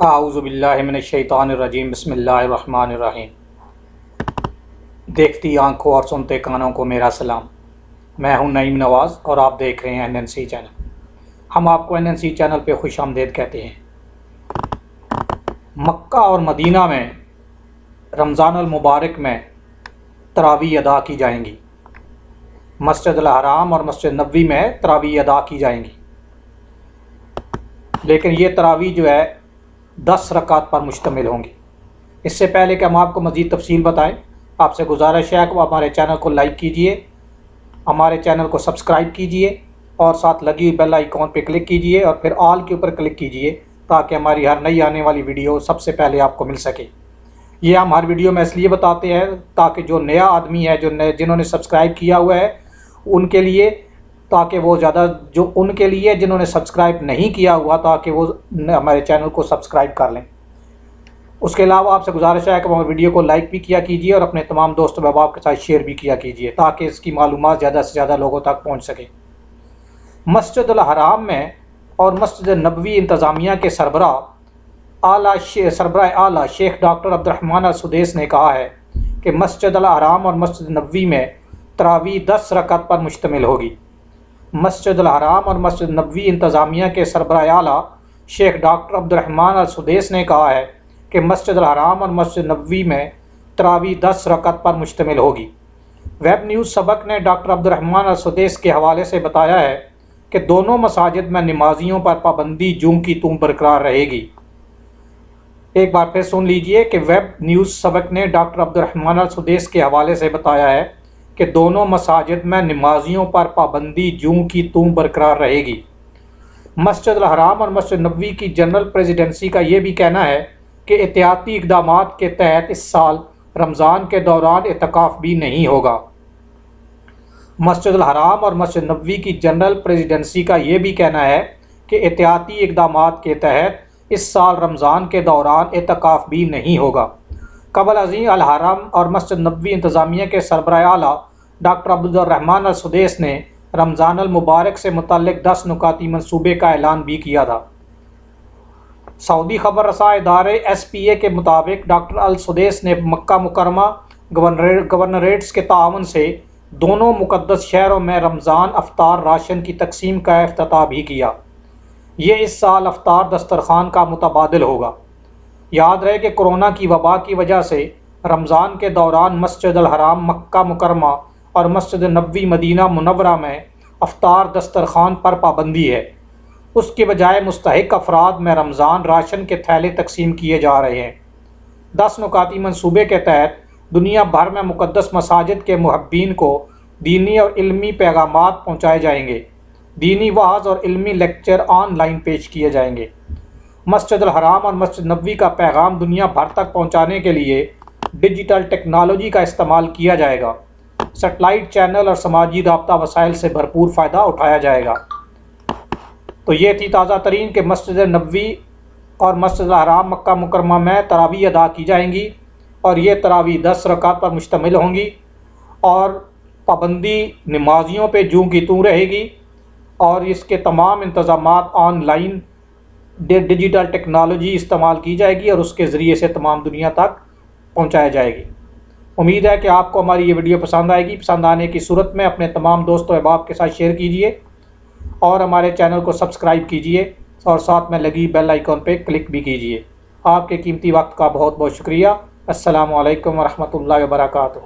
اعوذ باللہ من الشیطان الرجیم بسم اللہ الرحمن الرحیم۔ دیکھتی آنکھوں اور سنتے کانوں کو میرا سلام۔ میں ہوں نعیم نواز اور آپ دیکھ رہے ہیں NNC چینل۔ ہم آپ کو NNC چینل پہ خوش آمدید کہتے ہیں۔ مکہ اور مدینہ میں رمضان المبارک میں تراویح ادا کی جائیں گی۔ مسجد الحرام اور مسجد نبوی میں تراویح ادا کی جائیں گی، لیکن یہ تراویح جو ہے 10 رکعت پر مشتمل ہوں گی۔ اس سے پہلے کہ ہم آپ کو مزید تفصیل بتائیں، آپ سے گزارش ہے کہ ہمارے چینل کو لائک کیجئے، ہمارے چینل کو سبسکرائب کیجئے اور ساتھ لگی ہوئی بیل آئیکن پہ کلک کیجئے اور پھر آل کے اوپر کلک کیجئے تاکہ ہماری ہر نئی آنے والی ویڈیو سب سے پہلے آپ کو مل سکے۔ یہ ہم ہر ویڈیو میں اس لیے بتاتے ہیں تاکہ جو نیا آدمی ہے، جنہوں نے سبسکرائب کیا ہوا ہے ان کے لیے، تاکہ وہ ان کے لیے جنہوں نے سبسکرائب نہیں کیا ہوا تاکہ وہ ہمارے چینل کو سبسکرائب کر لیں۔ اس کے علاوہ آپ سے گزارش ہے کہ وہ ویڈیو کو لائک بھی کیا کیجیے اور اپنے تمام دوست و احباب کے ساتھ شیئر بھی کیا کیجیے تاکہ اس کی معلومات زیادہ سے زیادہ لوگوں تک پہنچ سکے۔ مسجد الحرام میں اور مسجد نبوی انتظامیہ کے سربراہ اعلیٰ شیخ ڈاکٹر عبدالرحمن السدیس نے کہا ہے کہ مسجد الحرام اور مسجد نبوی میں تراویح 10 رکعت پر مشتمل ہوگی۔ مسجد الحرام اور مسجد نبوی انتظامیہ کے سربراہ اعلیٰ شیخ ڈاکٹر عبدالرحمن السدیس نے کہا ہے کہ مسجد الحرام اور مسجد نبوی میں تراویح 10 رکعت پر مشتمل ہوگی۔ ویب نیوز سبق نے ڈاکٹر عبدالرحمن السدیس کے حوالے سے بتایا ہے کہ دونوں مساجد میں نمازیوں پر پابندی جوں کی توں برقرار رہے گی۔ ایک بار پھر سن لیجئے کہ ویب نیوز سبق نے ڈاکٹر عبدالرحمن السدیس کے حوالے سے بتایا ہے کہ دونوں مساجد میں نمازیوں پر پابندی جوں کی توں برقرار رہے گی۔ مسجد الحرام اور مسجد نبوی کی جنرل پریزیڈنسی کا یہ بھی کہنا ہے کہ احتیاطی اقدامات کے تحت اس سال رمضان کے دوران اعتکاف بھی نہیں ہوگا۔ مسجد الحرام اور مسجد نبوی کی جنرل پریزیڈنسی کا یہ بھی کہنا ہے کہ احتیاطی اقدامات کے تحت اس سال رمضان کے دوران اعتکاف بھی نہیں ہوگا۔ قبل ازیں الحرام اور مسجد نبوی انتظامیہ کے سربراہ اعلیٰ ڈاکٹر عبدالرحمن السدیس نے رمضان المبارک سے متعلق 10 نکاتی منصوبے کا اعلان بھی کیا تھا۔ سعودی خبر رساں ادارے SPA کے مطابق ڈاکٹر السدیس نے مکہ مکرمہ گورنریٹس کے تعاون سے دونوں مقدس شہروں میں رمضان افطار راشن کی تقسیم کا افتتاح بھی کیا۔ یہ اس سال افطار دسترخوان کا متبادل ہوگا۔ یاد رہے کہ کورونا کی وبا کی وجہ سے رمضان کے دوران مسجد الحرام مکہ مکرمہ اور مسجد نبوی مدینہ منورہ میں افطار دسترخوان پر پابندی ہے۔ اس کے بجائے مستحق افراد میں رمضان راشن کے تھیلے تقسیم کیے جا رہے ہیں۔ 10 نکاتی منصوبے کے تحت دنیا بھر میں مقدس مساجد کے محبین کو دینی اور علمی پیغامات پہنچائے جائیں گے۔ دینی وعظ اور علمی لیکچر آن لائن پیش کیے جائیں گے۔ مسجد الحرام اور مسجد نبوی کا پیغام دنیا بھر تک پہنچانے کے لیے ڈیجیٹل ٹیکنالوجی کا استعمال کیا جائے گا۔ سیٹلائٹ چینل اور سماجی رابطہ وسائل سے بھرپور فائدہ اٹھایا جائے گا۔ تو یہ تھی تازہ ترین کہ مسجد نبوی اور مسجد الحرام مکہ مکرمہ میں تراویح ادا کی جائیں گی اور یہ تراویح 10 رکعت پر مشتمل ہوں گی اور پابندی نمازیوں پہ جوں کی توں رہے گی اور اس کے تمام انتظامات آن لائن ڈیجیٹل ٹیکنالوجی استعمال کی جائے گی اور اس کے ذریعے سے تمام دنیا تک پہنچایا جائے گی۔ امید ہے کہ آپ کو ہماری یہ ویڈیو پسند آئے گی۔ پسند آنے کی صورت میں اپنے تمام دوست و احباب کے ساتھ شیئر کیجئے اور ہمارے چینل کو سبسکرائب کیجئے اور ساتھ میں لگی بیل آئیکن پہ کلک بھی کیجئے۔ آپ کے قیمتی وقت کا بہت بہت شکریہ۔ السلام علیکم ورحمۃ اللہ وبرکاتہ۔